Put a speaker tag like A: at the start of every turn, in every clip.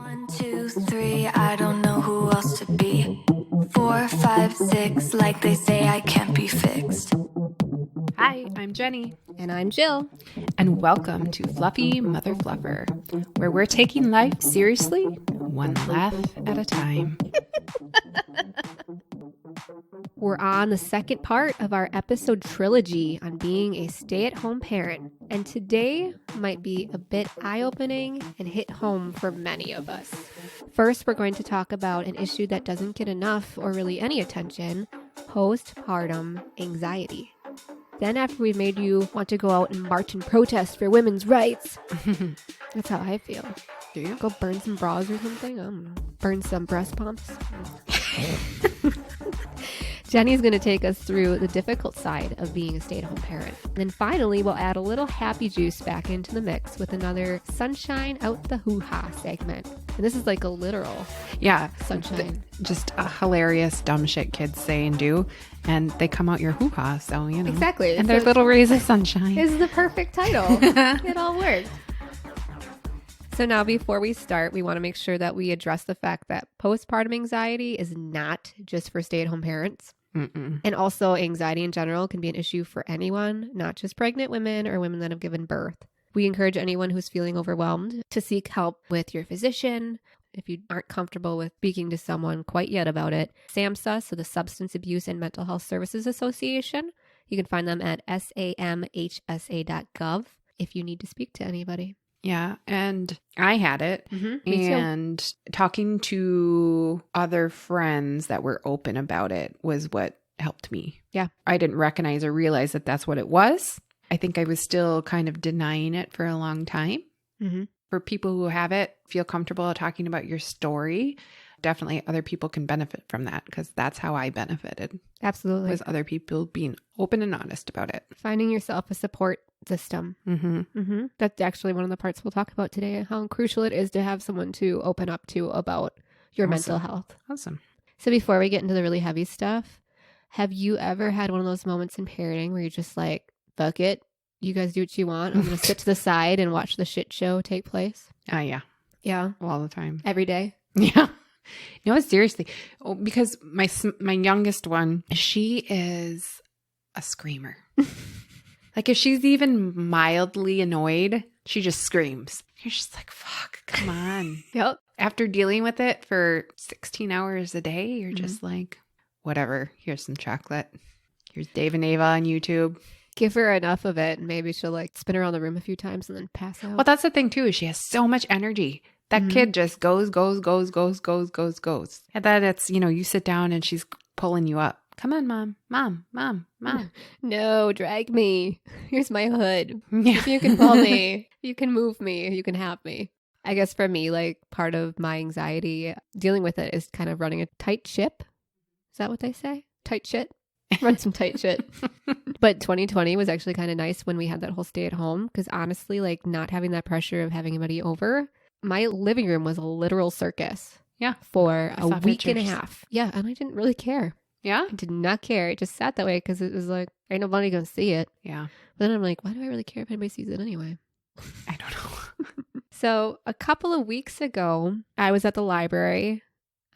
A: 1, 2, 3, I don't know who else to be. 4, 5, 6, like they say I can't be fixed.
B: Hi, I'm Jenny.
C: And I'm Jill.
B: And welcome to Fluffy Mother Fluffer, where we're taking life seriously, one laugh at a time.
C: We're on the second part of our episode trilogy on being a stay-at-home parent. And today might be a bit eye-opening and hit home for many of us. First, we're going to talk about an issue that doesn't get enough or really any attention, post-partum anxiety. Then after we've made you want to go out and march and protest for women's rights, that's how I feel.
B: Do you?
C: Go burn some bras or something? I don't know. Burn some breast pumps? Jenny's going to take us through the difficult side of being a stay-at-home parent. And then finally, we'll add a little happy juice back into the mix with another sunshine out the hoo-ha segment. And this is like a literal sunshine.
B: Just a hilarious dumb shit kids say and do. And they come out your hoo-ha, so, you know.
C: Exactly.
B: And they're little rays of sunshine.
C: This is the perfect title. It all worked. So now before we start, we want to make sure that we address the fact that postpartum anxiety is not just for stay-at-home parents.
B: Mm-mm.
C: And also anxiety in general can be an issue for anyone, not just pregnant women or women that have given birth. We encourage anyone who's feeling overwhelmed to seek help with your physician. If you aren't comfortable with speaking to someone quite yet about it, SAMHSA, so the Substance Abuse and Mental Health Services Association, you can find them at samhsa.gov if you need to speak to anybody.
B: Yeah, and I had it, and talking to other friends that were open about it was what helped me.
C: Yeah.
B: I didn't recognize or realize that that's what it was. I think I was still kind of denying it for a long time.
C: Mm-hmm.
B: For people who have it, feel comfortable talking about your story. Definitely other people can benefit from that because that's how I benefited.
C: Absolutely.
B: Was other people being open and honest about it.
C: Finding yourself a support system.
B: Mm-hmm.
C: That's actually one of the parts we'll talk about today, how crucial it is to have someone to open up to about your mental health.
B: Awesome.
C: So before we get into the really heavy stuff, have you ever had one of those moments in parenting where you're just like, fuck it, you guys do what you want. I'm going to sit to the side and watch the shit show take place?
B: Yeah.
C: Yeah.
B: All the time.
C: Every day?
B: Yeah. No, seriously. Because my youngest one, she is a screamer. Like if she's even mildly annoyed, she just screams. You're just like, fuck, come on.
C: Yep.
B: After dealing with it for 16 hours a day, you're just like, whatever. Here's some chocolate. Here's Dave and Ava on YouTube.
C: Give her enough of it and maybe she'll like spin around the room a few times and then pass out.
B: Well, that's the thing too, is she has so much energy. That kid just goes. And then it's, you sit down and she's pulling you up. Come on, mom.
C: No, drag me. Here's my hood.
B: Yeah.
C: If you can pull me, you can move me, you can have me. I guess for me, like part of my anxiety dealing with it is kind of running a tight ship. Is that what they say? Tight shit? Run some tight shit. But 2020 was actually kind of nice when we had that whole stay at home because honestly, like not having that pressure of having anybody over, my living room was a literal circus.
B: Yeah.
C: For a week
B: pictures.
C: and a half. Yeah. And I didn't really care.
B: Yeah?
C: I did not care. It just sat that way because it was like, ain't nobody going to see it.
B: Yeah.
C: But then I'm like, why do I really care if anybody sees it anyway?
B: I don't know.
C: So a couple of weeks ago, I was at the library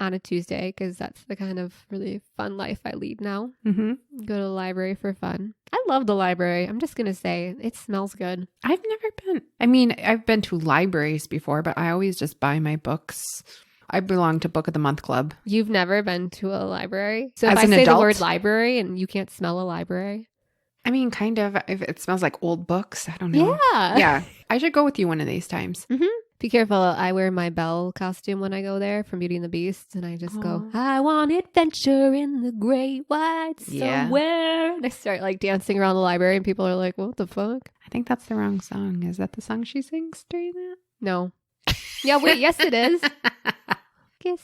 C: on a Tuesday because that's the kind of really fun life I lead now.
B: Mm-hmm.
C: Go to the library for fun. I love the library. I'm just going to say it smells good.
B: I've never been. I mean, I've been to libraries before, but I always just buy my books. I belong to Book of the Month Club.
C: You've never been to a library? So
B: As
C: if I
B: an
C: say
B: adult?
C: the word library and you can't smell a library?
B: I mean, kind of. If it smells like old books. I don't know.
C: Yeah.
B: Yeah. I should go with you one of these times.
C: Mm-hmm. Be careful. I wear my Belle costume when I go there from Beauty and the Beast. And I just go, I want adventure in the great white somewhere. And I start like dancing around the library and people are like, what the fuck?
B: I think that's the wrong song. Is that the song she sings during that?
C: No. Yeah, wait. Yes, it is. Do,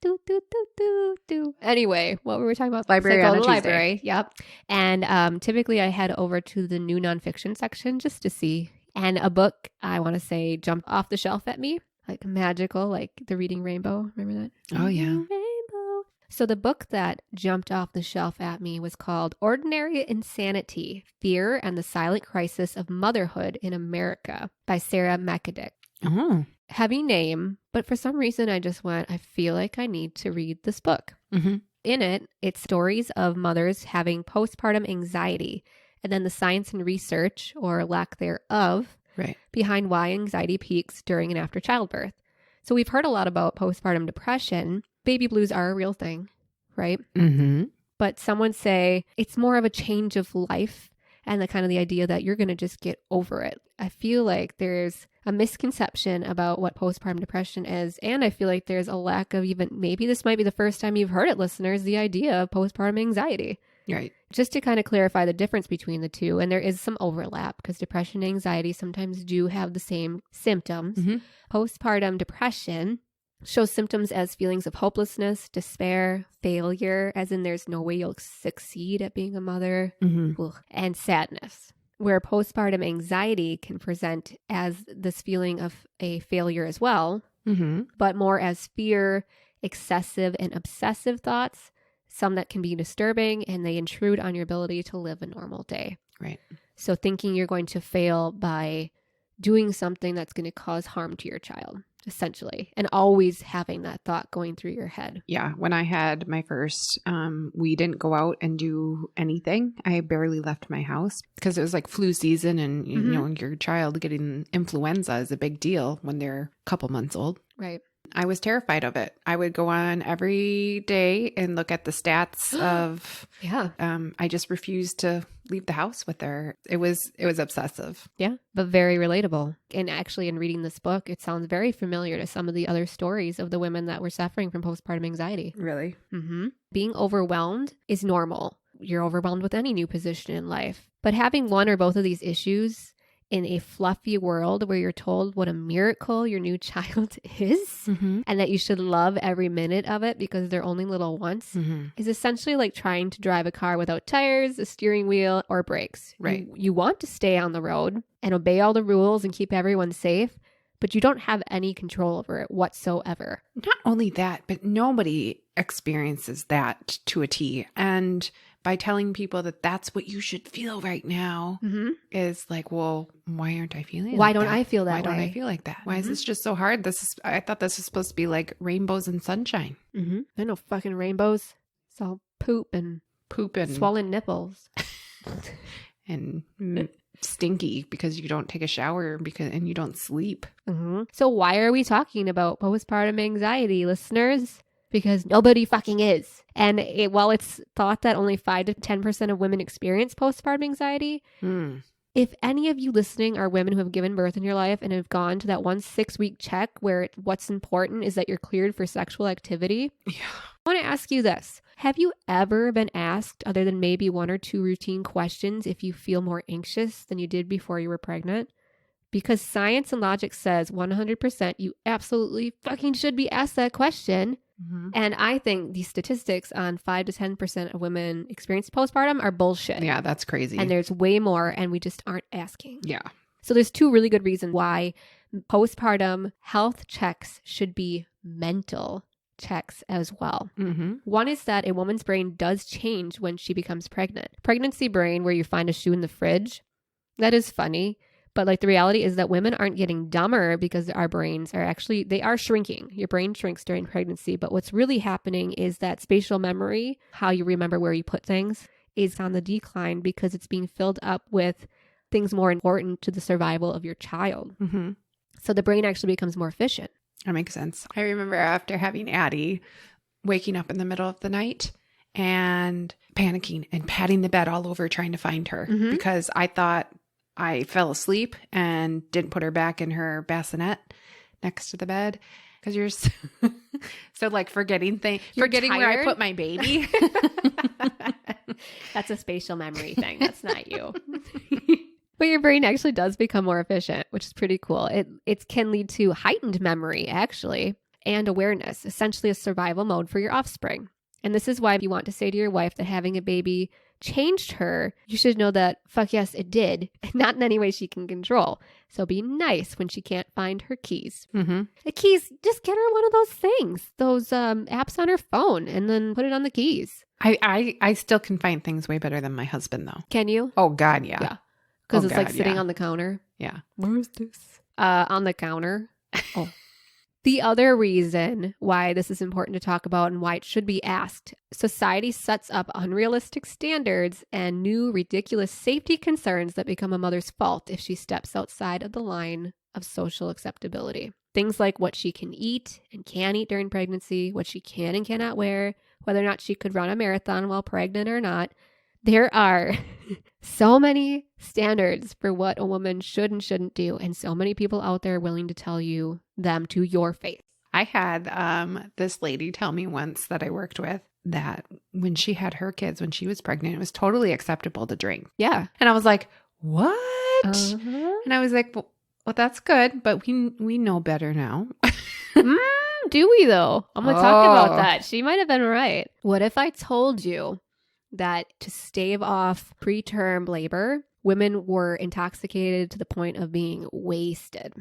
C: do, do, do, do. Anyway, what were we talking about?
B: Library
C: so
B: on a Tuesday.
C: Library. Yep. And typically I head over to the new nonfiction section just to see. And a book, I want to say, jumped off the shelf at me. Like magical, like The Reading Rainbow. Remember that?
B: Oh, yeah.
C: Rainbow. So the book that jumped off the shelf at me was called Ordinary Insanity, Fear and the Silent Crisis of Motherhood in America by Sarah McAdick.
B: Oh.
C: Heavy name, But for some reason, I just went, I feel like I need to read this book.
B: Mm-hmm.
C: In it, it's stories of mothers having postpartum anxiety and then the science and research, or lack thereof,
B: Right.
C: behind why anxiety peaks during and after childbirth. So we've heard a lot about postpartum depression. Baby blues are a real thing, right?
B: Mm-hmm.
C: But some would say it's more of a change of life and the kind of the idea that you're going to just get over it. I feel like there's a misconception about what postpartum depression is. And I feel like there's a lack of even, maybe this might be the first time you've heard it, listeners, the idea of postpartum anxiety.
B: Right.
C: Just to kind of clarify the difference between the two. And there is some overlap because depression and anxiety sometimes do have the same symptoms.
B: Mm-hmm.
C: Postpartum depression shows symptoms as feelings of hopelessness, despair, failure, as in there's no way you'll succeed at being a mother,
B: Mm-hmm.
C: and sadness. Where postpartum anxiety can present as this feeling of a failure as well,
B: Mm-hmm.
C: but more as fear, excessive and obsessive thoughts, some that can be disturbing, and they intrude on your ability to live a normal day.
B: Right.
C: So thinking you're going to fail by doing something that's going to cause harm to your child, essentially, and always having that thought going through your head.
B: Yeah. When I had my first, we didn't go out and do anything. I barely left my house because it was like flu season, and you know, your child getting influenza is a big deal when they're a couple months old.
C: Right.
B: I was terrified of it. I would go on every day and look at the stats of,
C: Yeah.
B: I just refused to leave the house with her. It was obsessive.
C: Yeah, but very relatable. And actually, in reading this book, it sounds very familiar to some of the other stories of the women that were suffering from postpartum anxiety.
B: Really?
C: Mm-hmm. Being overwhelmed is normal. You're overwhelmed with any new position in life. But having one or both of these issues in a fluffy world where you're told what a miracle your new child is,
B: Mm-hmm.
C: and that you should love every minute of it because they're only little once,
B: Mm-hmm.
C: is essentially like trying to drive a car without tires, a steering wheel, or brakes.
B: Right.
C: You want to stay on the road and obey all the rules and keep everyone safe, but you don't have any control over it whatsoever.
B: Not only that, but nobody experiences that to a T. And by telling people that that's what you should feel right now
C: Mm-hmm.
B: is like, well, why aren't I feeling
C: Why
B: like
C: don't
B: that?
C: I feel that
B: Why don't
C: way?
B: I feel like that? Why is this just so hard? I thought this was supposed to be like rainbows and sunshine.
C: Mm-hmm. There are no fucking rainbows. It's all poop and
B: Poop and
C: swollen nipples.
B: and stinky because you don't take a shower and you don't sleep.
C: Mm-hmm. So why are we talking about postpartum anxiety, listeners? Because nobody fucking is. And while it's thought that only 5 to 10% of women experience postpartum anxiety, if any of you listening are women who have given birth in your life and have gone to that 6-week check where what's important is that you're cleared for sexual activity,
B: Yeah.
C: I want to ask you this. Have you ever been asked, other than maybe 1 or 2 routine questions, if you feel more anxious than you did before you were pregnant? Because science and logic says 100% you absolutely fucking should be asked that question.
B: Mm-hmm.
C: And I think these statistics on 5 to 10% of women experience postpartum are bullshit.
B: Yeah, that's crazy.
C: And there's way more, and we just aren't asking.
B: yeah.
C: So there's 2 really good reasons why postpartum health checks should be mental checks as well.
B: Mm-hmm.
C: One is that a woman's brain does change when she becomes pregnant. Pregnancy brain, where you find a shoe in the fridge, that is funny. But like the reality is that women aren't getting dumber because our brains are actually, they are shrinking. Your brain shrinks during pregnancy. But what's really happening is that spatial memory, how you remember where you put things, is on the decline because it's being filled up with things more important to the survival of your child.
B: Mm-hmm.
C: So the brain actually becomes more efficient.
B: That makes sense. I remember after having Addie, waking up in the middle of the night and panicking and patting the bed all over trying to find her because I thought I fell asleep and didn't put her back in her bassinet next to the bed because you're so like forgetting
C: You're
B: where I
C: tired?
B: put my baby.
C: That's a spatial memory thing. That's not you. But your brain actually does become more efficient, which is pretty cool. It can lead to heightened memory, actually, and awareness, essentially a survival mode for your offspring. And this is why if you want to say to your wife that having a baby changed her, you should know that, fuck yes, it did. Not in any way she can control. So be nice when she can't find her keys.
B: Mm-hmm.
C: The keys, just get her one of those things, those apps on her phone, and then put it on the keys.
B: I still can find things way better than my husband, though.
C: Can you?
B: Oh, God, yeah.
C: Yeah. Because
B: Oh,
C: it's like
B: God,
C: sitting
B: yeah.
C: on the counter.
B: Yeah.
C: Where's this? On the counter. Oh. The other reason why this is important to talk about and why it should be asked, society sets up unrealistic standards and new ridiculous safety concerns that become a mother's fault if she steps outside of the line of social acceptability. Things like what she can eat and can't eat during pregnancy, what she can and cannot wear, whether or not she could run a marathon while pregnant or not. There are so many standards for what a woman should and shouldn't do, and so many people out there willing to tell you them to your face.
B: I had this lady tell me once that I worked with that when she had her kids, when she was pregnant, it was totally acceptable to drink.
C: Yeah.
B: And I was like, what?
C: Uh-huh.
B: And I was like, well, that's good, but we know better now.
C: Do we though? I'm going to talk about
B: Oh.
C: that. She might have been right. What if I told you that to stave off preterm labor, women were intoxicated to the point of being wasted?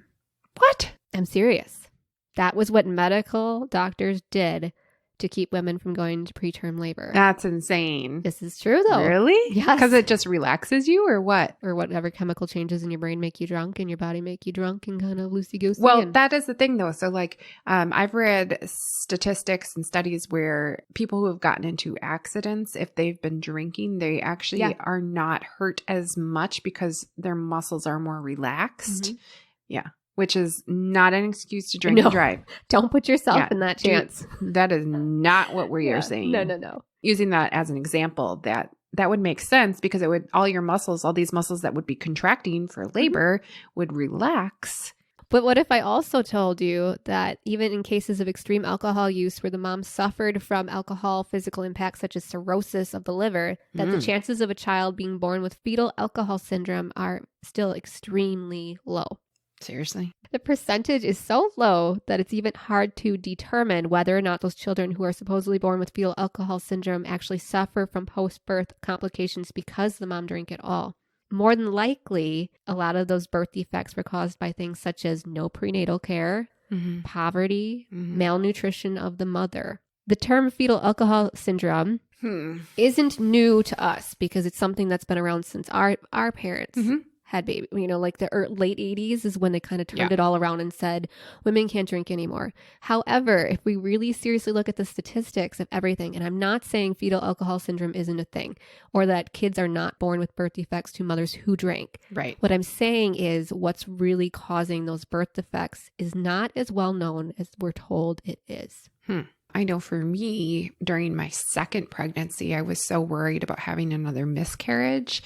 B: What?
C: I'm serious. That was what medical doctors did to keep women from going to preterm labor.
B: That's insane.
C: This is true though.
B: Really?
C: Yes.
B: Because it just relaxes you or what?
C: Or whatever chemical changes in your brain make you drunk and your body make you drunk and kind of loosey-goosey.
B: Well,
C: and-
B: that is the thing though. So like I've read statistics and studies where people who have gotten into accidents, if they've been drinking, they actually
C: Yeah.
B: are not hurt as much because their muscles are more relaxed.
C: Mhm.
B: Yeah. Which is not an excuse to drink
C: No.
B: and drive.
C: Don't put yourself
B: Yeah,
C: in that
B: do-
C: chance.
B: That is not what we
C: Yeah.
B: are saying.
C: No.
B: Using that as an example, that would make sense because it would all your muscles, all these muscles that would be contracting for labor would relax.
C: But what if I also told you that even in cases of extreme alcohol use where the mom suffered from alcohol physical impacts such as cirrhosis of the liver, that the chances of a child being born with fetal alcohol syndrome are still extremely low?
B: Seriously?
C: The percentage is so low that it's even hard to determine whether or not those children who are supposedly born with fetal alcohol syndrome actually suffer from post-birth complications because the mom drank it all. More than likely, a lot of those birth defects were caused by things such as no prenatal care, poverty, malnutrition of the mother. The term fetal alcohol syndrome isn't new to us because it's something that's been around since our parents had baby. You know, like the late 80s is when they kind of turned it all around and said women can't drink anymore. However, if we really seriously look at the statistics of everything, and I'm not saying fetal alcohol syndrome isn't a thing or that kids are not born with birth defects to mothers who drank.
B: Right.
C: What I'm saying is what's really causing those birth defects is not as well known as we're told it is.
B: I know for me, during my second pregnancy, I was so worried about having another miscarriage,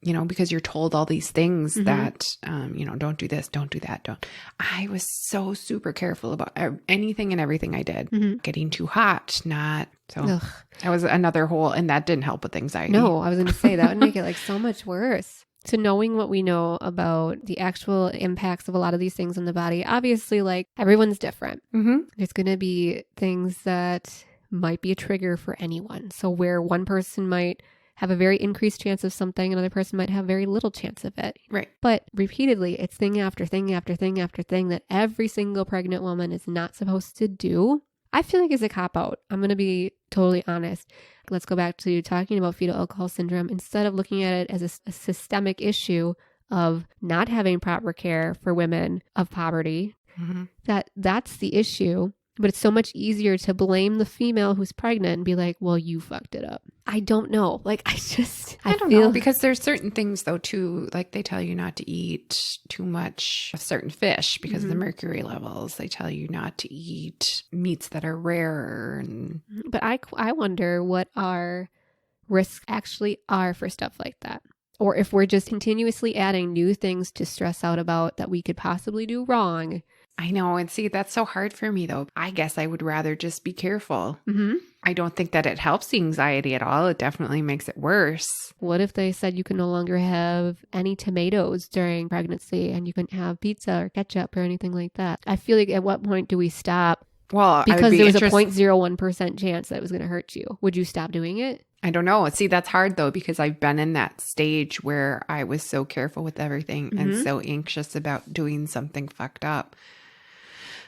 B: you know, because you're told all these things that, you know, don't do this, don't do that, don't. I was so super careful about anything and everything I did. Getting too hot, not. So
C: Ugh.
B: that was another whole, and that didn't help with anxiety.
C: No, I was going to say that would make it like so much worse. So knowing what we know about the actual impacts of a lot of these things on the body, obviously, like everyone's different. There's going to be things that might be a trigger for anyone. So where one person might have a very increased chance of something, another person might have very little chance of it.
B: Right.
C: But repeatedly, it's thing after thing after thing after thing that every single pregnant woman is not supposed to do. I feel like it's a cop-out. I'm going to be totally honest. Let's go back to talking about fetal alcohol syndrome. Instead of looking at it as a systemic issue of not having proper care for women of poverty, that's the issue. But it's so much easier to blame the female who's pregnant and be like, well, you fucked it up. I don't know. Like, I
B: don't know, because there's certain things though too, like they tell you not to eat too much of certain fish because of the mercury levels. They tell you not to eat meats that are rare. And
C: But I wonder what our risks actually are for stuff like that. Or if we're just continuously adding new things to stress out about that we could possibly do wrong.
B: I know. And see, that's so hard for me though. I guess I would rather just be careful. I don't think that it helps the anxiety at all. It definitely makes it worse.
C: What if they said you can no longer have any tomatoes during pregnancy and you couldn't have pizza or ketchup or anything like that? I feel like at what point do we stop?
B: Well,
C: Because there was a 0.01% chance that it was going to hurt you. Would you stop doing it?
B: I don't know. See, that's hard though, because I've been in that stage where I was so careful with everything and so anxious about doing something fucked up.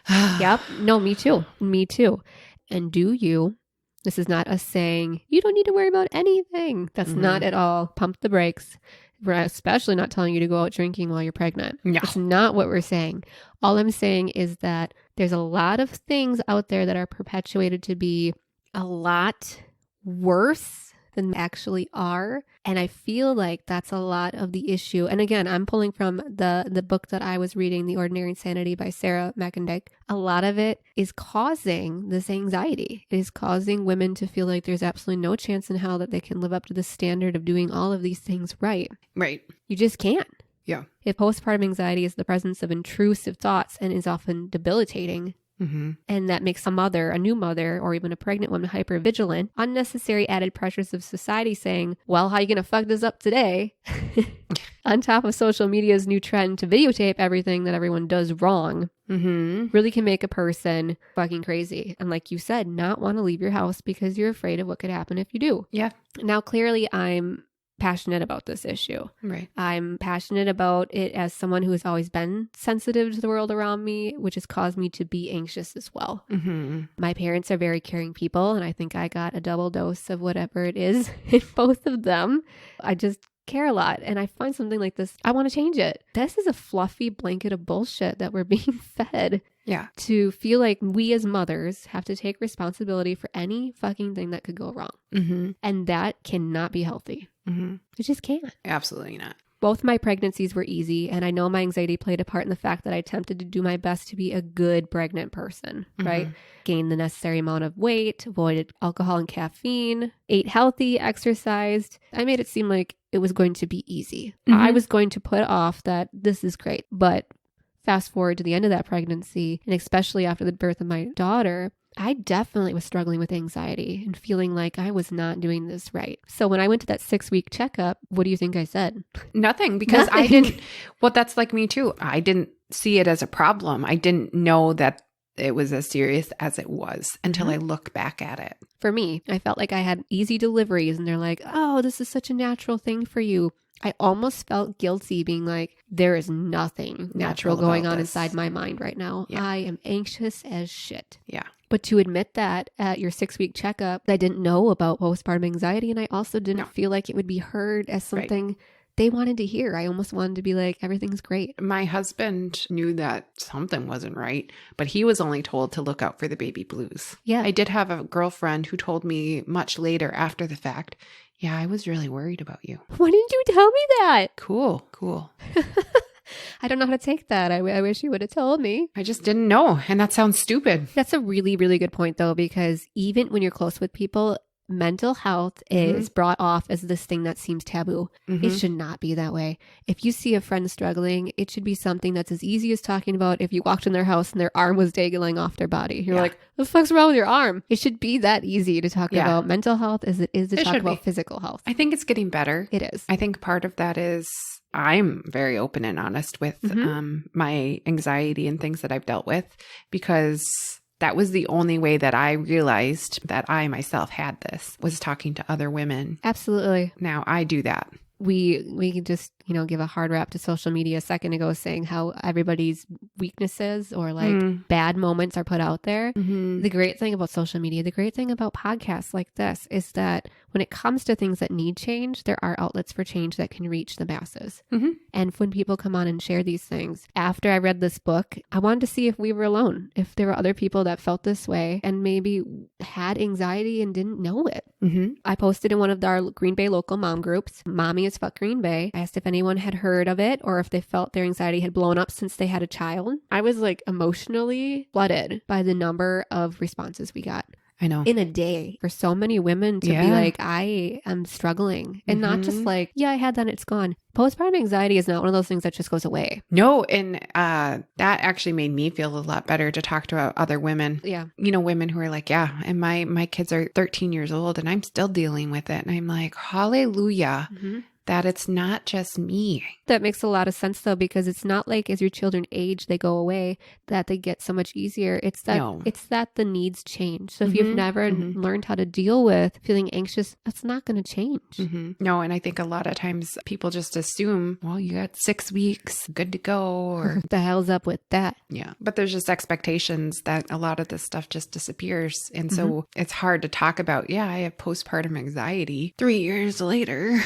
C: Yep. No, me too. Me too. And this is not us saying, you don't need to worry about anything. That's not at all. Pump the brakes. We're especially not telling you to go out drinking while you're pregnant.
B: No.
C: It's not what we're saying. All I'm saying is that There's a lot of things out there that are perpetuated to be a lot worse than they actually are. And I feel like that's a lot of the issue. And again, I'm pulling from the book that I was reading, The Ordinary Insanity by Sarah McIntyre. A lot of it is causing this anxiety. It is causing women to feel like there's absolutely no chance in hell that they can live up to the standard of doing all of these things right.
B: Right.
C: You just can't.
B: Yeah.
C: If postpartum anxiety is the presence of intrusive thoughts and is often debilitating, and that makes a mother, a new mother, or even a pregnant woman hypervigilant, unnecessary added pressures of society saying, well, how are you going to fuck this up today? On top of social media's new trend to videotape everything that everyone does wrong, really can make a person fucking crazy. And like you said, not want to leave your house because you're afraid of what could happen if you do.
B: Yeah.
C: Now, clearly, I'm passionate about this issue.
B: Right.
C: I'm passionate about it as someone who has always been sensitive to the world around me, which has caused me to be anxious as well. My parents are very caring people, and I think I got a double dose of whatever it is in both of them. I just care a lot, and I find something like this, I want to change it. This is a fluffy blanket of bullshit that we're being fed.
B: Yeah.
C: To feel like we as mothers have to take responsibility for any fucking thing that could go wrong. And that cannot be healthy. It just can't.
B: Absolutely not.
C: Both my pregnancies were easy, and I know my anxiety played a part in the fact that I attempted to do my best to be a good pregnant person, right? Gained the necessary amount of weight, avoided alcohol and caffeine, ate healthy, exercised. I made it seem like it was going to be easy. I was going to put off that this is great, but fast forward to the end of that pregnancy, and especially after the birth of my daughter, I definitely was struggling with anxiety and feeling like I was not doing this right. So when I went to that 6-week checkup, what do you think I said?
B: Nothing, because I didn't, well, that's like me too. I didn't see it as a problem. I didn't know that it was as serious as it was until I look back at it.
C: For me, I felt like I had easy deliveries, and they're like, oh, this is such a natural thing for you. I almost felt guilty being like, there is nothing natural going on inside my mind right now. Yeah. I am anxious as shit.
B: Yeah.
C: But to admit that at your 6-week checkup, I didn't know about postpartum anxiety, and I also didn't feel like it would be heard as something they wanted to hear. I almost wanted to be like, everything's great.
B: My husband knew that something wasn't right, but he was only told to look out for the baby blues.
C: Yeah.
B: I did have a girlfriend who told me much later after the fact, yeah, I was really worried about you.
C: Why didn't you tell me that?
B: Cool.
C: I don't know how to take that. I wish you would have told me.
B: I just didn't know. And that sounds stupid.
C: That's a really, really good point, though, because even when you're close with people, mental health is brought off as this thing that seems taboo. It should not be that way. If you see a friend struggling, it should be something that's as easy as talking about if you walked in their house and their arm was dangling off their body. You're like, what the fuck's wrong with your arm? It should be that easy to talk about mental health as it is to talk about physical health.
B: I think it's getting better.
C: It is.
B: I think part of that is I'm very open and honest with my anxiety and things that I've dealt with, because that was the only way that I realized that I myself had this, was talking to other women.
C: Absolutely.
B: Now I do that.
C: We can just, give a hard rap to social media a second ago saying how everybody's weaknesses or like bad moments are put out there. The great thing about social media, the great thing about podcasts like this is that when it comes to things that need change, there are outlets for change that can reach the masses. And when people come on and share these things, after I read this book, I wanted to see if we were alone, if there were other people that felt this way and maybe had anxiety and didn't know it. I posted in one of our Green Bay local mom groups, Mommy is Fuck Green Bay. I asked if anyone had heard of it or if they felt their anxiety had blown up since they had a child. I was like emotionally flooded by the number of responses we got.
B: I know.
C: In a day, for so many women to be like, I am struggling. And not just like, yeah, I had that, it's gone. Postpartum anxiety is not one of those things that just goes away.
B: No. And that actually made me feel a lot better to talk to other women.
C: Yeah.
B: Women who are like, yeah, and my kids are 13 years old and I'm still dealing with it. And I'm like, hallelujah. That it's not just me.
C: That makes a lot of sense, though, because it's not like as your children age, they go away, that they get so much easier. It's that the needs change. So if you've never learned how to deal with feeling anxious, that's not going to change.
B: No, and I think a lot of times people just assume, well, you got 6 weeks, good to go. Or
C: the hell's up with that?
B: Yeah. But there's just expectations that a lot of this stuff just disappears. And so it's hard to talk about, I have postpartum anxiety 3 years later.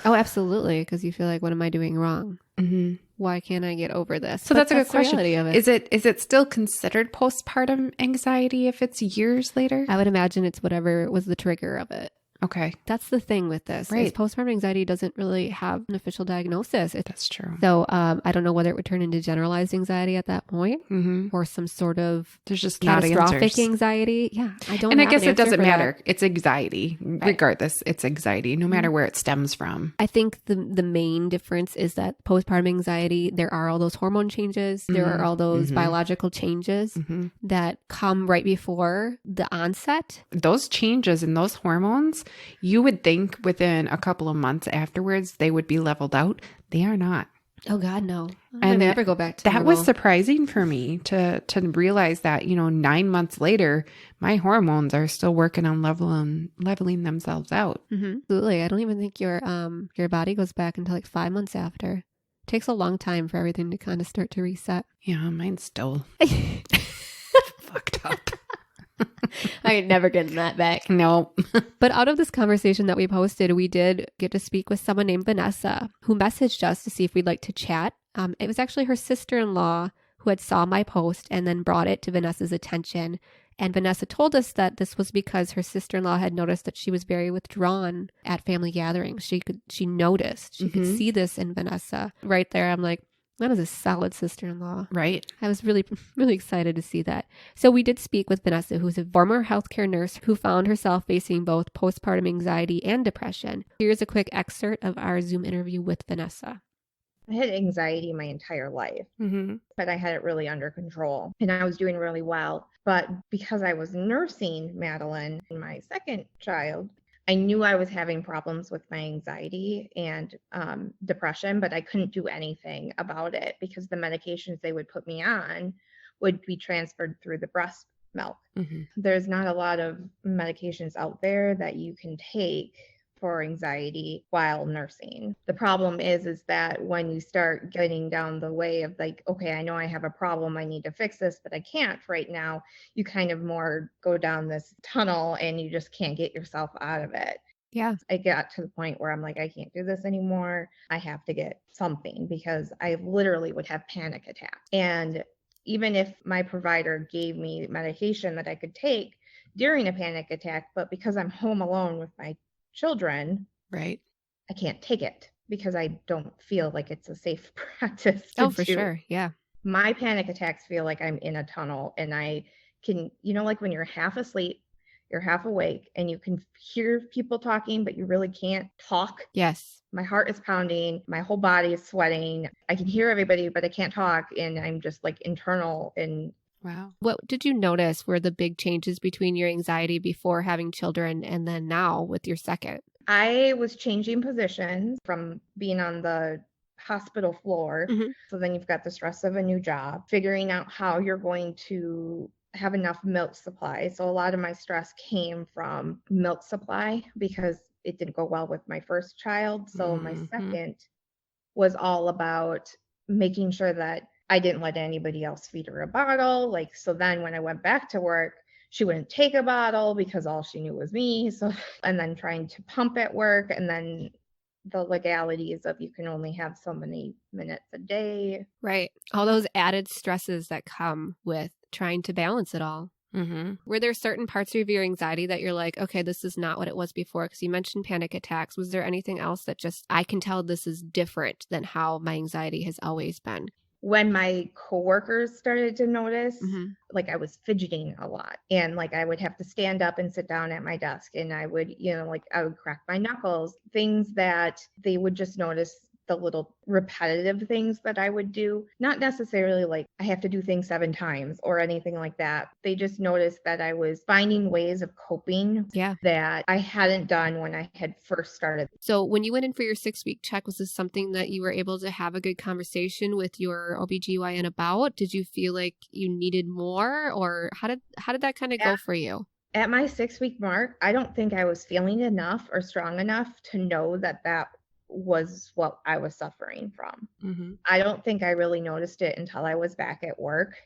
C: Oh, absolutely. Because you feel like, what am I doing wrong?
B: Mm-hmm.
C: Why can't I get over this?
B: So
C: But
B: that's a good
C: the
B: question.
C: reality of it.
B: Is it still considered postpartum anxiety if it's years later?
C: I would imagine it's whatever was the trigger of it.
B: Okay,
C: That's the thing with this. Is
B: Right.
C: postpartum anxiety doesn't really have an official diagnosis.
B: that's true.
C: So I don't know whether it would turn into generalized anxiety at that point
B: Mm-hmm.
C: or some sort of
B: There's just not
C: catastrophic
B: answers.
C: anxiety. Yeah, I don't.
B: And I
C: have
B: guess
C: an
B: it
C: answer
B: doesn't
C: for that.
B: matter. It's anxiety. Regardless, it's anxiety, no matter where it stems from.
C: I think the main difference is that postpartum anxiety, there are all those hormone changes, there are all those biological changes that come right before the onset.
B: Those changes in those hormones, you would think within a couple of months afterwards they would be leveled out. They are not.
C: Oh God, no! I'll
B: And
C: never go back to
B: That
C: normal.
B: was surprising for me to realize that, 9 months later, my hormones are still working on leveling themselves out.
C: Absolutely. I don't even think your body goes back until like 5 months after. It takes a long time for everything to kind of start to reset.
B: Yeah, mine's still fucked up.
C: I ain't never getting that back.
B: No.
C: But out of this conversation that we posted, we did get to speak with someone named Vanessa who messaged us to see if we'd like to chat. It was actually her sister-in-law who had saw my post and then brought it to Vanessa's attention. And Vanessa told us that this was because her sister-in-law had noticed that she was very withdrawn at family gatherings. She could see this in Vanessa. Right there, I'm like, that is a solid sister-in-law.
B: Right.
C: I was really, really excited to see that. So we did speak with Vanessa, who's a former healthcare nurse who found herself facing both postpartum anxiety and depression. Here's a quick excerpt of our Zoom interview with Vanessa.
D: I had anxiety my entire life, but I had it really under control and I was doing really well. But because I was nursing Madeline, my second child, I knew I was having problems with my anxiety and depression, but I couldn't do anything about it because the medications they would put me on would be transferred through the breast milk. There's not a lot of medications out there that you can take for anxiety while nursing. The problem is that when you start getting down the way of like, okay, I know I have a problem, I need to fix this, but I can't right now, you kind of more go down this tunnel and you just can't get yourself out of it.
C: Yeah.
D: I got to the point where I'm like, I can't do this anymore. I have to get something because I literally would have panic attacks. And even if my provider gave me medication that I could take during a panic attack, but because I'm home alone with my children,
B: Right.
D: I can't take it because I don't feel like it's a safe practice to
C: Oh, for
D: do.
C: sure. Yeah.
D: My panic attacks feel like I'm in a tunnel and I can, like when you're half asleep, you're half awake and you can hear people talking, but you really can't talk.
C: Yes.
D: My heart is pounding. My whole body is sweating. I can hear everybody, but I can't talk. And I'm just like internal and
B: Wow.
C: What did you notice were the big changes between your anxiety before having children and then now with your second?
D: I was changing positions from being on the hospital floor. So then you've got the stress of a new job, figuring out how you're going to have enough milk supply. So a lot of my stress came from milk supply because it didn't go well with my first child. So my second was all about making sure that I didn't let anybody else feed her a bottle. Like, so then when I went back to work, she wouldn't take a bottle because all she knew was me. So, and then trying to pump at work and then the legalities of you can only have so many minutes a day.
C: Right. All those added stresses that come with trying to balance it all. Were there certain parts of your anxiety that you're like, okay, this is not what it was before? Because you mentioned panic attacks. Was there anything else that just, I can tell this is different than how my anxiety has always been?
D: When my coworkers started to notice, like I was fidgeting a lot and like I would have to stand up and sit down at my desk and I would, I would crack my knuckles, things that they would just notice the little repetitive things that I would do, not necessarily like I have to do things 7 times or anything like that. They just noticed that I was finding ways of coping that I hadn't done when I had first started.
C: So when you went in for your 6-week check, was this something that you were able to have a good conversation with your OBGYN about? Did you feel like you needed more, or how did that kind of go for you?
D: At my 6-week mark, I don't think I was feeling enough or strong enough to know that was what I was suffering from. I don't think I really noticed it until I was back at work.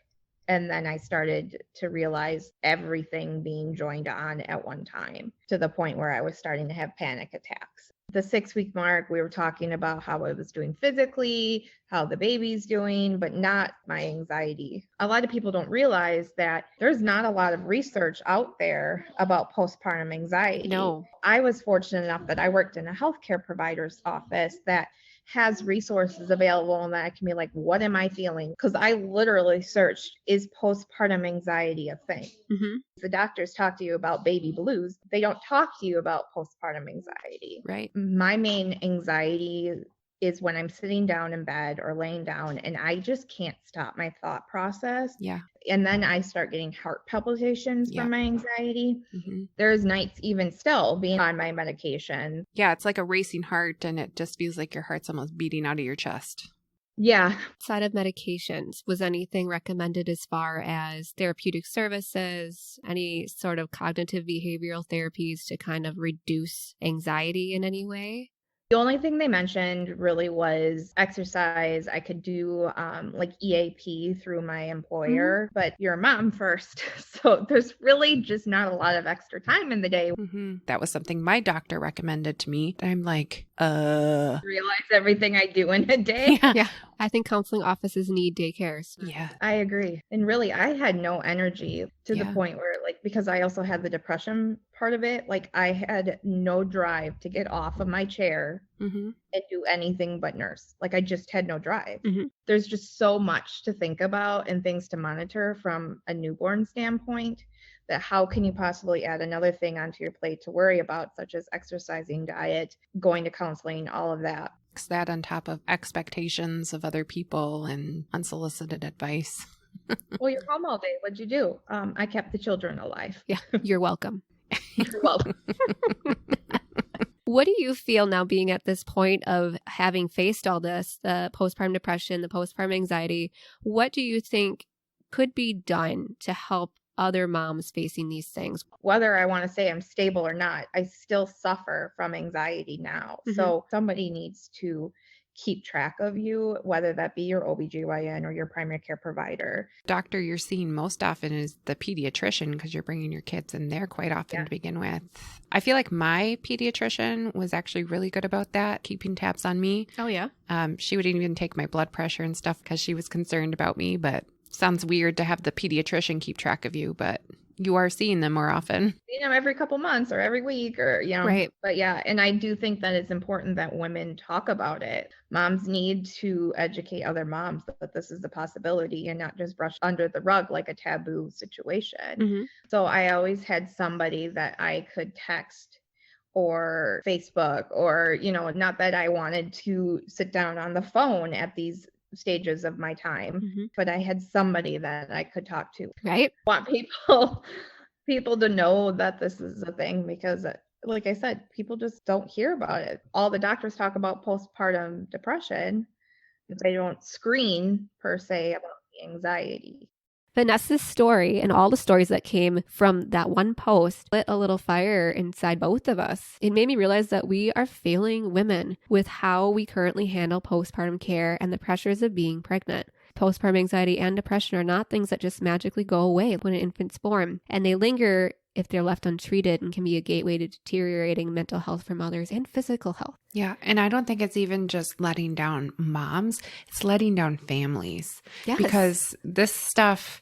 D: And then I started to realize everything being joined on at one time to the point where I was starting to have panic attacks. the 6-week mark, we were talking about how I was doing physically, how the baby's doing, but not my anxiety. A lot of people don't realize that there's not a lot of research out there about postpartum anxiety.
C: No.
D: I was fortunate enough that I worked in a healthcare provider's office that has resources available and that I can be like, what am I feeling? Because I literally searched, is postpartum anxiety a thing?
C: Mm-hmm.
D: The doctors talk to you about baby blues. They don't talk to you about postpartum anxiety.
B: Right.
D: My main anxiety is when I'm sitting down in bed or laying down and I just can't stop my thought process.
B: Yeah.
D: And then I start getting heart palpitations
B: Yeah.
D: from my anxiety.
B: Mm-hmm.
D: There's nights even still being on my medication.
B: Yeah. It's like a racing heart and it just feels like your heart's almost beating out of your chest.
D: Yeah.
C: Outside of medications, was anything recommended as far as therapeutic services, any sort of cognitive behavioral therapies to kind of reduce anxiety in any way?
D: The only thing they mentioned really was exercise. I could do like EAP through my employer, but you're a mom first. So there's really just not a lot of extra time in the day.
B: Mm-hmm. That was something my doctor recommended to me. I'm like,
D: Realize everything I do in a day.
C: Yeah. I think counseling offices need daycares.
B: Yeah.
D: I agree. And really, I had no energy to the
B: Yeah.
D: point where, like, because I also had the depression part of it, like, I had no drive to get off of my chair
B: Mm-hmm.
D: and do anything but nurse. Like, I just had no drive.
C: Mhm.
D: There's just so much to think about and things to monitor from a newborn standpoint that how can you possibly add another thing onto your plate to worry about, such as exercising, diet, going to counseling, all of that.
B: That on top of expectations of other people and unsolicited advice.
D: Well, you're home all day. What'd you do? I kept the children alive.
C: Yeah, you're welcome.
D: You're welcome.
C: What do you feel now being at this point of having faced all this, the postpartum depression, the postpartum anxiety? What do you think could be done to help other moms facing these things?
D: Whether I want to say I'm stable or not, I still suffer from anxiety now.
C: Mhm.
D: So somebody needs to keep track of you, whether that be your OBGYN or your primary care provider.
B: Doctor you're seeing most often is the pediatrician because you're bringing your kids in there quite often
D: Yeah.
B: to begin with. I feel like my pediatrician was actually really good about that, keeping tabs on me.
C: Oh, yeah.
B: She would even take my blood pressure and stuff because she was concerned about me, but sounds weird to have the pediatrician keep track of you, but you are seeing them more often.
D: Every couple months or every week or,
C: Right.
D: But yeah, and I do think that it's important that women talk about it. Moms need to educate other moms that this is a possibility and not just brush under the rug like a taboo situation.
C: Mhm.
D: So I always had somebody that I could text or Facebook or, not that I wanted to sit down on the phone at these stages of my time,
C: Mhm.
D: but I had somebody that I could talk to.
C: Right?
D: I want people to know that this is a thing because, like I said, people just don't hear about it. All the doctors talk about postpartum depression, but they don't screen per se about the anxiety.
C: Vanessa's story and all the stories that came from that one post lit a little fire inside both of us. It made me realize that we are failing women with how we currently handle postpartum care and the pressures of being pregnant. Postpartum anxiety and depression are not things that just magically go away when an infant's born, and they linger if they're left untreated and can be a gateway to deteriorating mental health for mothers and physical health.
B: Yeah. And I don't think it's even just letting down moms, it's letting down families.
C: Yes.
B: Because this stuff,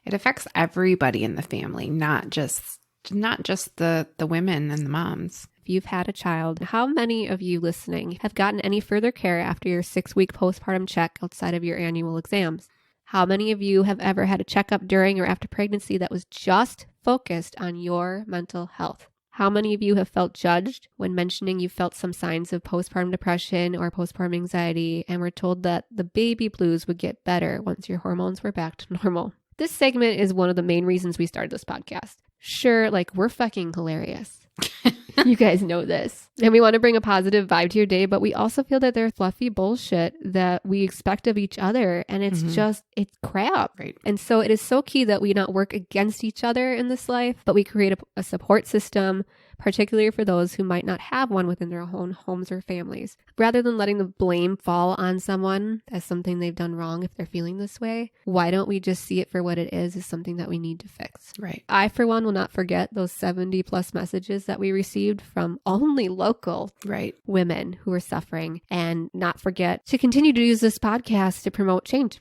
B: it affects everybody in the family, not just the women and the moms.
C: If you've had a child, how many of you listening have gotten any further care after your 6-week postpartum check outside of your annual exams? How many of you have ever had a checkup during or after pregnancy that was just focused on your mental health? How many of you have felt judged when mentioning you felt some signs of postpartum depression or postpartum anxiety and were told that the baby blues would get better once your hormones were back to normal? This segment is one of the main reasons we started this podcast. Sure, we're fucking hilarious. You guys know this. And we want to bring a positive vibe to your day, but we also feel that there's fluffy bullshit that we expect of each other. And it's it's crap.
B: Right.
C: And so it is so key that we not work against each other in this life, but we create a support system particularly for those who might not have one within their own homes or families. Rather than letting the blame fall on someone as something they've done wrong if they're feeling this way, why don't we just see it for what it is as something that we need to fix?
B: Right.
C: I, for one, will not forget those 70 plus messages that we received from only local women who are suffering, and not forget to continue to use this podcast to promote change.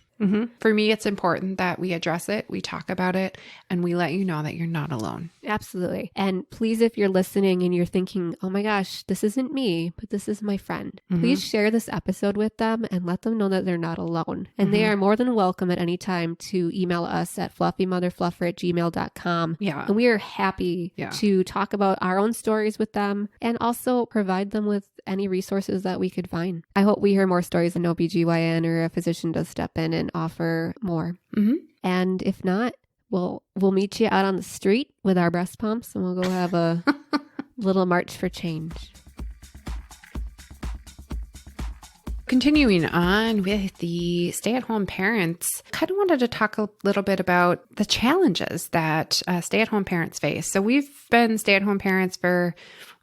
B: For me, it's important that we address it, we talk about it, and we let you know that you're not alone.
C: Absolutely. And please, if you're listening and you're thinking, oh my gosh, this isn't me, but this is my friend, please share this episode with them and let them know that they're not alone. And they are more than welcome at any time to email us at fluffymotherfluffer@gmail.com.
B: Yeah.
C: And we are happy to talk about our own stories with them and also provide them with any resources that we could find. I hope we hear more stories an OBGYN or a physician does step in and offer more. And if not, we'll meet you out on the street with our breast pumps and we'll go have a little march for change.
B: Continuing on with the stay-at-home parents, kind of wanted to talk a little bit about the challenges that stay-at-home parents face. So we've been stay-at-home parents for,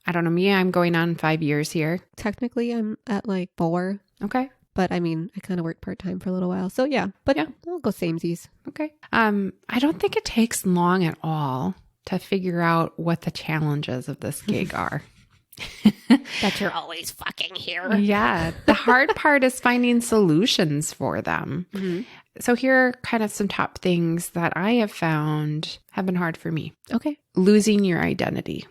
B: I don't know, me, I'm going on 5 years here.
C: Technically, I'm at like 4.
B: Okay.
C: But I mean, I kind of worked part-time for a little while. So yeah, but I'll go samesies.
B: Okay. I don't think it takes long at all to figure out what the challenges of this gig are.
C: That you're always fucking here.
B: Yeah. The hard part is finding solutions for them. So here are kind of some top things that I have found have been hard for me.
C: Okay.
B: Losing your identity.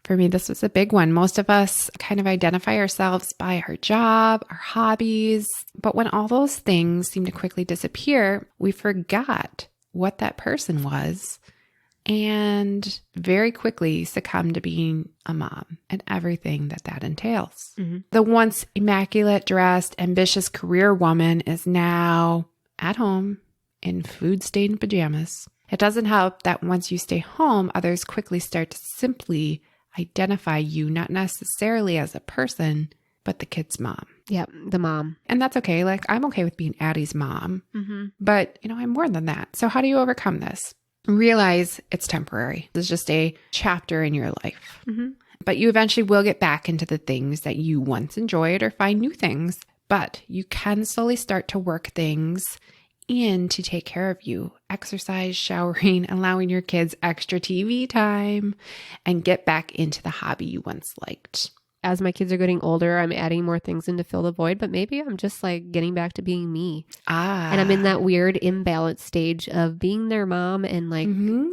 B: For me, this was a big one. Most of us kind of identify ourselves by our job, our hobbies. But when all those things seem to quickly disappear, we forgot what that person was and very quickly succumb to being a mom and everything that that entails. The once immaculate dressed, ambitious career woman is now at home in food-stained pajamas. It doesn't help that once you stay home, others quickly start to simply identify you, not necessarily as a person, but the kid's mom.
C: Yep, the mom.
B: And that's okay. Like, I'm okay with being Addie's mom, but I'm more than that. So how do you overcome this? Realize it's temporary. This is just a chapter in your life. But you eventually will get back into the things that you once enjoyed or find new things. But you can slowly start to work things in to take care of you. Exercise, showering, allowing your kids extra TV time, and get back into the hobby you once liked.
C: As my kids are getting older, I'm adding more things in to fill the void, but maybe I'm just like getting back to being me. And I'm in that weird imbalance stage of being their mom and like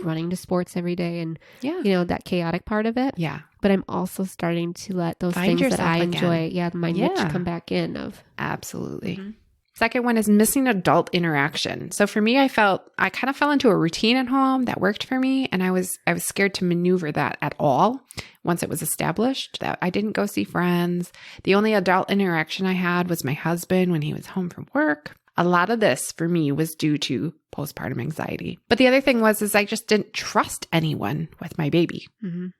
C: running to sports every day and, that chaotic part of it.
B: Yeah.
C: But I'm also starting to let those
B: Find
C: things that I
B: yourself
C: enjoy,
B: again.
C: my niche come back in of.
B: Absolutely. Second one is missing adult interaction. So for me, I kind of fell into a routine at home that worked for me. And I was scared to maneuver that at all once it was established that I didn't go see friends. The only adult interaction I had was my husband when he was home from work. A lot of this for me was due to postpartum anxiety. But the other thing is I just didn't trust anyone with my baby.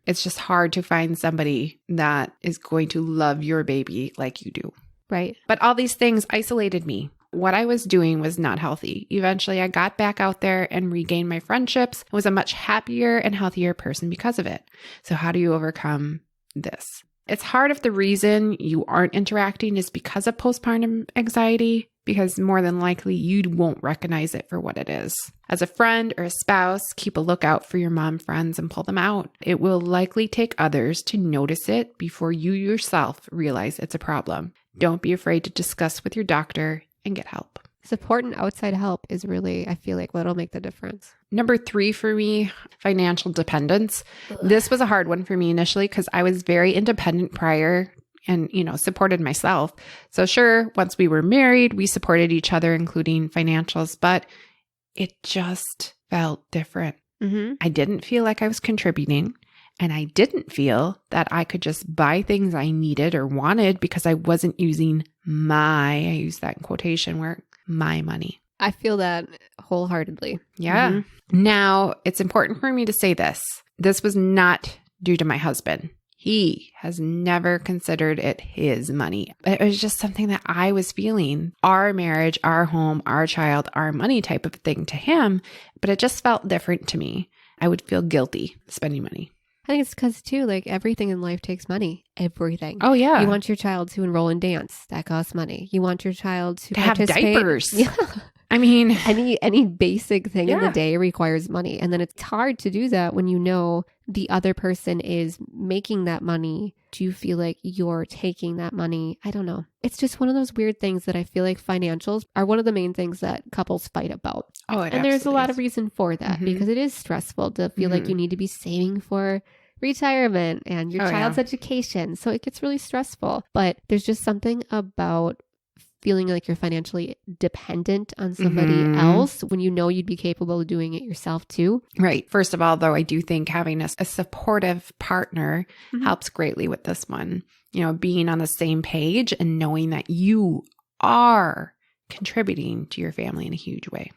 B: It's just hard to find somebody that is going to love your baby like you do.
C: Right.
B: But all these things isolated me. What I was doing was not healthy. Eventually, I got back out there and regained my friendships and was a much happier and healthier person because of it. So how do you overcome this? It's hard if the reason you aren't interacting is because of postpartum anxiety, because more than likely you won't recognize it for what it is. As a friend or a spouse, keep a lookout for your mom friends and pull them out. It will likely take others to notice it before you yourself realize it's a problem. Don't be afraid to discuss with your doctor and get help.
C: Support and outside help is really, I feel like, what'll make the difference.
B: Number 3 for me, financial dependence. This was a hard one for me initially because I was very independent prior and, supported myself. So sure, once we were married, we supported each other, including financials, but it just felt different. I didn't feel like I was contributing. And I didn't feel that I could just buy things I needed or wanted because I wasn't using I use that in quotation mark, my money.
C: I feel that wholeheartedly.
B: Yeah. Now, it's important for me to say this. This was not due to my husband. He has never considered it his money. It was just something that I was feeling. Our marriage, our home, our child, our money type of thing to him. But it just felt different to me. I would feel guilty spending money.
C: I think it's because too, like everything in life takes money. Everything.
B: Oh, yeah.
C: You want your child to enroll in dance. That costs money. You want your child to
B: have
C: participate.
B: diapers.
C: Yeah.
B: I mean,
C: Any basic thing in the
B: Yeah.
C: day requires money. And then it's hard to do that when you know the other person is making that money. Do you feel like you're taking that money? I don't know. It's just one of those weird things that I feel like financials are one of the main things that couples fight about.
B: oh, it
C: And there's a lot of
B: absolutely is.
C: reason for that
B: Mhm.
C: because it is stressful to feel like you need to be saving for retirement and your
B: Oh,
C: child's
B: yeah.
C: education. So it gets really stressful. But there's just something about feeling like you're financially dependent on somebody
B: Mhm.
C: else when you know you'd be capable of doing it yourself too.
B: Right. First of all, though, I do think having a supportive partner
C: Mhm.
B: helps greatly with this one. You know, being on the same page and knowing that you are contributing to your family in a huge way.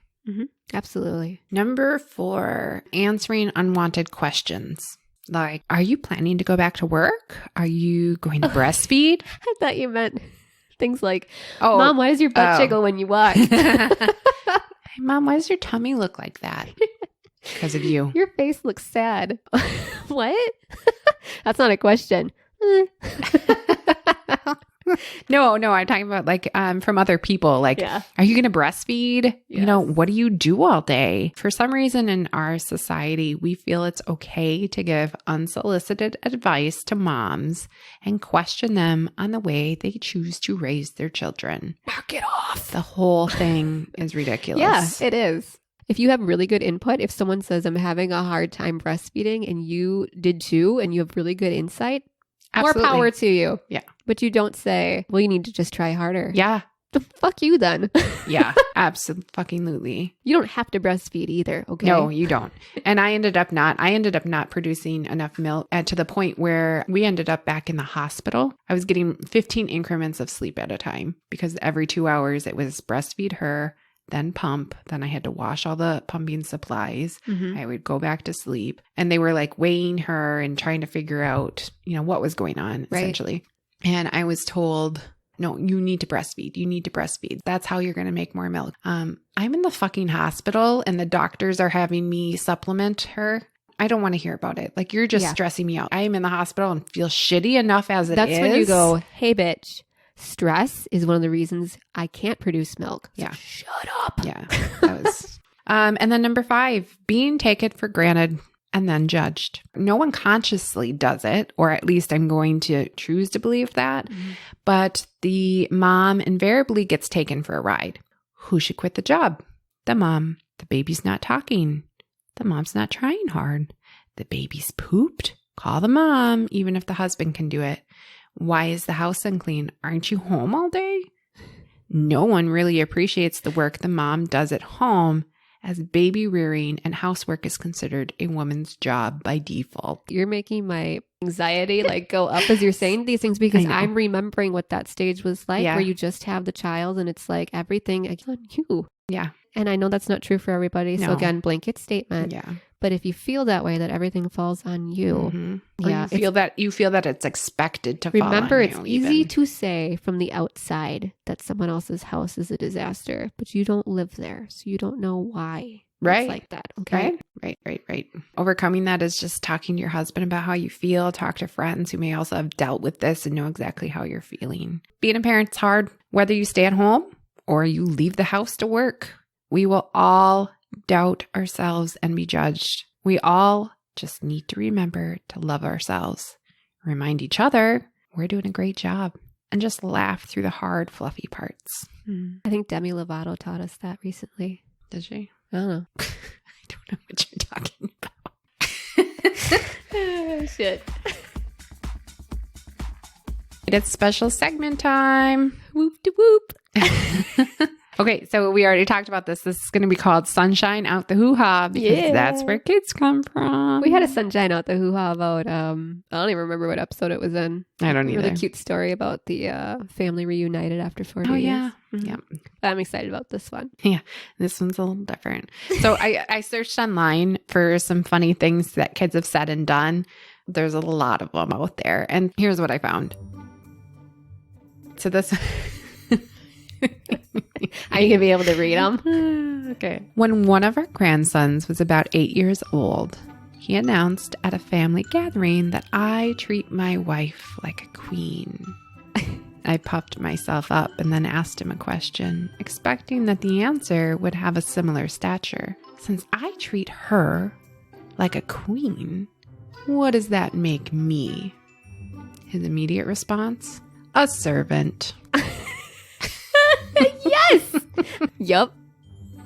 C: Absolutely.
B: Number 4, answering unwanted questions. Like, are you planning to go back to work? Are you going to breastfeed?
C: I thought you meant things like,
B: Oh,
C: Mom, why does your butt
B: oh.
C: jiggle when you walk?
B: Hey, Mom, why does your tummy look like that? Because of you.
C: Your face looks sad. What? That's not a question.
B: No, I'm talking about like from other people. Like,
C: Yeah.
B: are you going to breastfeed? You know,
C: Yes.
B: what do you do all day? For some reason in our society, we feel it's okay to give unsolicited advice to moms and question them on the way they choose to raise their children. Knock it off. The whole thing is ridiculous.
C: Yeah, it is. If you have really good input, if someone says, I'm having a hard time breastfeeding and you did too, and you have really good insight,
B: Absolutely.
C: more power to you.
B: Yeah.
C: But you don't say, well, you need to just try harder.
B: Yeah.
C: The fuck you then.
B: Yeah. Absolutely.
C: You don't have to breastfeed either. Okay.
B: No, you don't. And I ended up not producing enough milk to the point where we ended up back in the hospital. I was getting 15 increments of sleep at a time because every 2 hours it was breastfeed her, then pump. Then I had to wash all the pumping supplies.
C: Mhm.
B: I would go back to sleep, and they were like weighing her and trying to figure out, what was going on
C: Right.
B: essentially. And I was told, no, you need to breastfeed. You need to breastfeed. That's how you're going to make more milk. I'm in the fucking hospital and the doctors are having me supplement her. I don't want to hear about it. Like, you're just
C: Yeah.
B: stressing me out. I am in the hospital and feel shitty enough as it is.
C: That's when you go, hey, bitch, stress is one of the reasons I can't produce milk. So
B: Yeah.
C: shut up.
B: Yeah. That was. And then number 5, being taken for granted and then judged. No one consciously does it, or at least I'm going to choose to believe that.
C: Mhm.
B: But the mom invariably gets taken for a ride. Who should quit the job? The mom. The baby's not talking. The mom's not trying hard. The baby's pooped. Call the mom, even if the husband can do it. Why is the house unclean? Aren't you home all day? No one really appreciates the work the mom does at home, as baby rearing and housework is considered a woman's job by default.
C: You're making my anxiety like go up as you're saying these things because
B: I know.
C: I'm remembering what that stage was like
B: Yeah.
C: where you just have the child and it's like everything is on you.
B: Yeah.
C: And I know that's not true for everybody. So
B: No.
C: again, blanket statement.
B: Yeah.
C: But if you feel that way, that everything falls on you.
B: Mhm. Or
C: Yeah,
B: you feel that it's expected to fall
C: Remember,
B: on
C: it's
B: you
C: easy
B: even.
C: to say from the outside that someone else's house is a disaster, but you don't live there. So you don't know why
B: Right.
C: it's like that. Okay.
B: Right. Overcoming that is just talking to your husband about how you feel. Talk to friends who may also have dealt with this and know exactly how you're feeling. Being a parent's hard, whether you stay at home or you leave the house to work. We will all doubt ourselves and be judged. We all just need to remember to love ourselves, remind each other we're doing a great job, and just laugh through the hard, fluffy parts.
C: I think Demi Lovato taught us that recently.
B: Did she?
C: I don't know.
B: I don't know what you're talking about.
C: Oh, shit.
B: It's special segment time.
C: Whoop de whoop.
B: Okay, so we already talked about this. This is going to be called Sunshine Out the Hoo-Ha because
C: Yeah.
B: that's where kids come from.
C: We had a sunshine out the hoo-ha about, I don't even remember what episode it was in.
B: I don't either.
C: Really cute story about the family reunited after 40
B: Oh,
C: years.
B: yeah.
C: Mhm.
B: Yeah.
C: I'm excited about this one.
B: This one's a little different. So I searched online for some funny things that kids have said and done. There's a lot of them out there. And here's what I found. So this...
C: Are you going to be able to read them?
B: Okay. When one of our grandsons was about 8 years old, he announced at a family gathering that I treat my wife like a queen. I puffed myself up and then asked him a question, expecting that the answer would have a similar stature. Since I treat her like a queen, what does that make me? His immediate response? A servant.
C: Yes! Yup.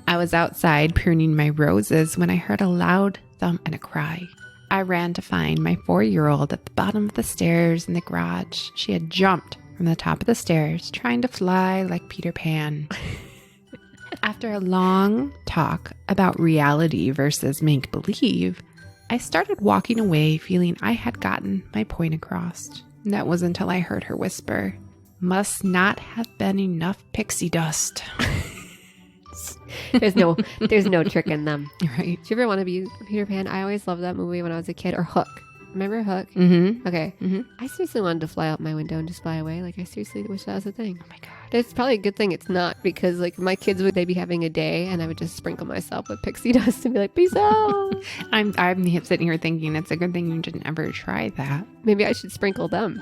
B: I was outside pruning my roses when I heard a loud thump and a cry. I ran to find my 4-year-old at the bottom of the stairs in the garage. She had jumped from the top of the stairs, trying to fly like Peter Pan. After a long talk about reality versus make-believe, I started walking away feeling I had gotten my point across. That was until I heard her whisper, "Must not have been enough pixie dust."
C: There's no trick in them.
B: Right.
C: Did you ever want to be Peter Pan? I always loved that movie when I was a kid. Or Hook. Remember Hook?
B: Mm-hmm.
C: Okay.
B: Mm-hmm.
C: I seriously wanted to fly out my window and just fly away. Like, I seriously wish that was a thing.
B: Oh my God.
C: It's probably a good thing it's not, because like my kids they'd be having a day and I would just sprinkle myself with pixie dust and be like, peace out.
B: I'm sitting here thinking it's a good thing you didn't ever try that.
C: Maybe I should sprinkle them.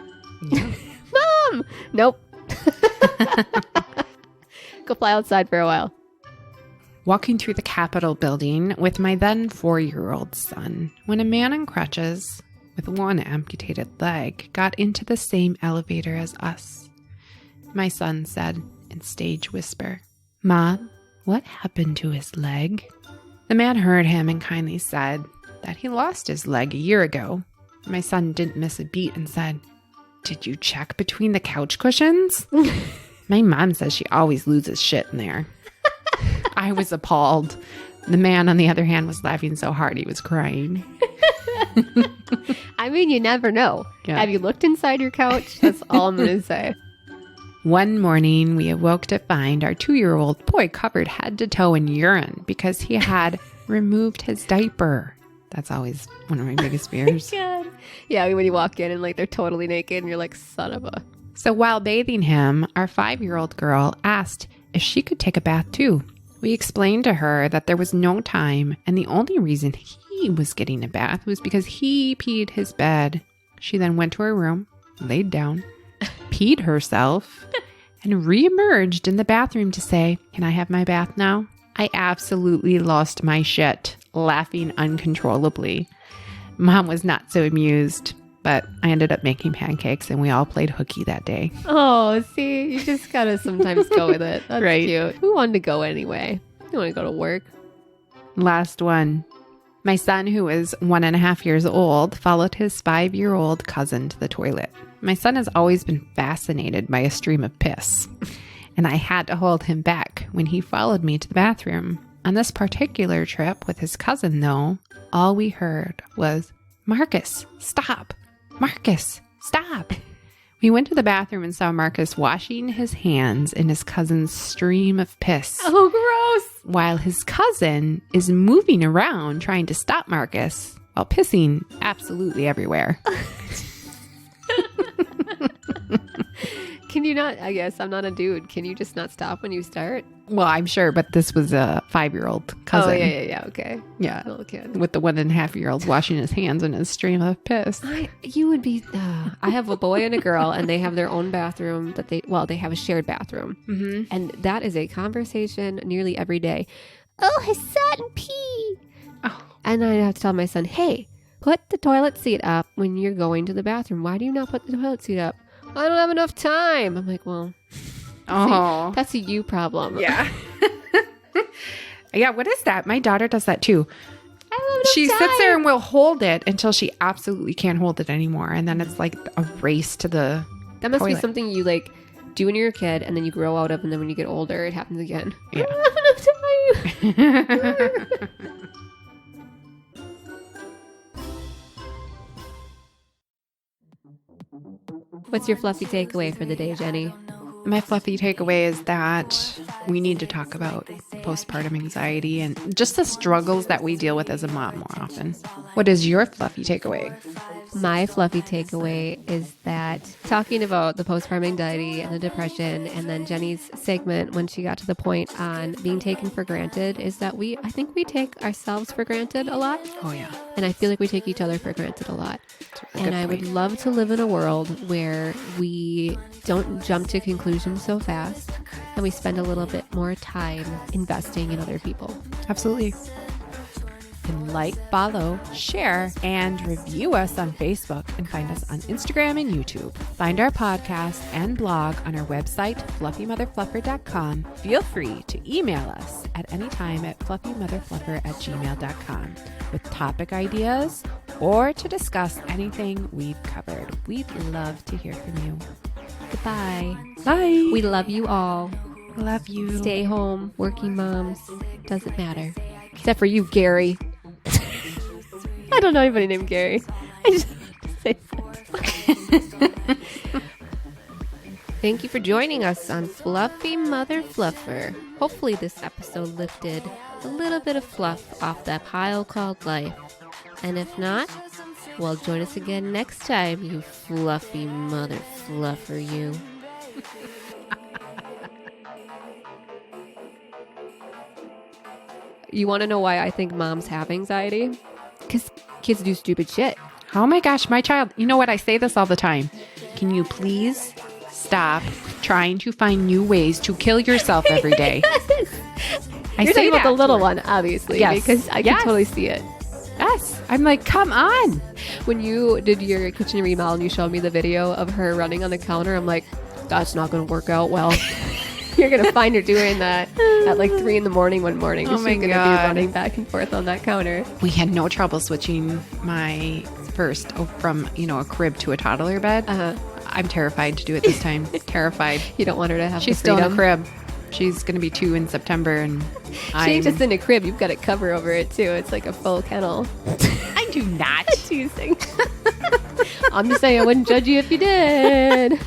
B: Yeah.
C: Mom! Nope. Go fly outside for a while.
B: Walking through the Capitol building with my then 4-year-old son, when a man on crutches with one amputated leg got into the same elevator as us. My son said in stage whisper, "Mom, what happened to his leg?" The man heard him and kindly said that he lost his leg a year ago. My son didn't miss a beat and said, "Did you check between the couch cushions?" My mom says she always loses shit in there. I was appalled. The man, on the other hand, was laughing so hard he was crying.
C: I mean, you never know.
B: Yeah.
C: Have you looked inside your couch? That's all I'm going to say.
B: One morning, we awoke to find our 2-year-old boy covered head to toe in urine because he had removed his diaper. That's always one of my biggest fears.
C: God. Yeah, when you walk in and like they're totally naked and you're like, son of a...
B: So while bathing him, our 5-year-old girl asked if she could take a bath too. We explained to her that there was no time and the only reason he was getting a bath was because he peed his bed. She then went to her room, laid down, peed herself, and re-emerged in the bathroom to say, "Can I have my bath now?" I absolutely lost my shit, laughing uncontrollably. Mom was not so amused, but I ended up making pancakes and we all played hooky that day.
C: Oh, see, you just gotta sometimes go with it. That's
B: Right.
C: cute. Who wanted to go anyway? You want to go to work?
B: Last one. My son, who is 1.5 years old, followed his 5-year-old cousin to the toilet. My son has always been fascinated by a stream of piss, and I had to hold him back when he followed me to the bathroom. On this particular trip with his cousin, though, all we heard was, "Marcus, stop! Marcus, stop!" We went to the bathroom and saw Marcus washing his hands in his cousin's stream of piss,
C: Oh, gross.
B: while his cousin is moving around trying to stop Marcus while pissing absolutely everywhere.
C: Can you not? I guess I'm not a dude. Can you just not stop when you start?
B: Well, I'm sure, but this was a 5-year-old cousin.
C: Oh, yeah. Okay.
B: Yeah.
C: Little kid.
B: With the 1.5-year-old washing his hands in his stream of piss.
C: You would be. I have a boy and a girl, and they have their own bathroom that they have a shared bathroom, and that is a conversation nearly every day. Oh, I sat and pee.
B: Oh.
C: And I have to tell my son, hey, put the toilet seat up when you're going to the bathroom. Why do you not put the toilet seat up? I don't have enough time. I'm like, well,
B: Oh.
C: that's a you problem.
B: Yeah. Yeah, what is that? My daughter does that too.
C: I don't have enough
B: She
C: time.
B: sits there and will hold it until she absolutely can't hold it anymore. And then it's like a race to the
C: That must be
B: toilet.
C: something you like do when you're a kid, and then you grow out of, and then when you get older, it happens again.
B: Yeah.
C: I don't have enough time. What's your fluffy takeaway for the day, Jenny?
B: My fluffy takeaway is that we need to talk about postpartum anxiety and just the struggles that we deal with as a mom more often. What is your fluffy takeaway?
C: My fluffy takeaway is that talking about the postpartum anxiety and the depression, and then Jenny's segment when she got to the point on being taken for granted, is that I think we take ourselves for granted a lot.
B: Oh, yeah.
C: And I feel like we take each other for granted a lot.
B: Really
C: and I would love to live in a world where we don't jump to conclusions so fast and we spend a little bit more time investing in other people.
B: Absolutely. And like, follow, share, and review us on Facebook and find us on Instagram and YouTube. Find our podcast and blog on our website, fluffymotherfluffer.com. Feel free to email us at any time at fluffymotherfluffer@gmail.com with topic ideas or to discuss anything we've covered. We'd love to hear from you.
C: Goodbye.
B: Bye.
C: We love you all.
B: love you.
C: Stay home, working moms. Doesn't matter. Except for you, Gary. I don't know anybody named Gary. I just say that. Thank you for joining us on Fluffy Mother Fluffer. Hopefully this episode lifted a little bit of fluff off that pile called life. And if not, well, join us again next time, you fluffy mother fluffer, you. You want to know why I think moms have anxiety? Because kids do stupid shit.
B: Oh my gosh, my child. You know what? I say this all the time. Can you please stop trying to find new ways to kill yourself every day?
C: You're talking about the little one, obviously,
B: Yes.
C: because I can totally see it.
B: Yes. I'm like, come on.
C: When you did your kitchen remodel and you showed me the video of her running on the counter, I'm like, that's not going to work out well. You're going to find her doing that at like 3 a.m. one morning.
B: Oh
C: She's
B: my
C: going to be
B: God.
C: running back and forth on that counter.
B: We had no trouble switching my first from, a crib to a toddler bed. I'm terrified to do it this time. Terrified.
C: You don't want her to have
B: She's
C: the
B: still in a
C: freedom.
B: crib. She's going to be 2 in September, and
C: She
B: I'm
C: ain't just in a crib. You've got a cover over it, too. It's like a full kennel.
B: I do not.
C: Teasing. I'm just saying I wouldn't judge you if you did.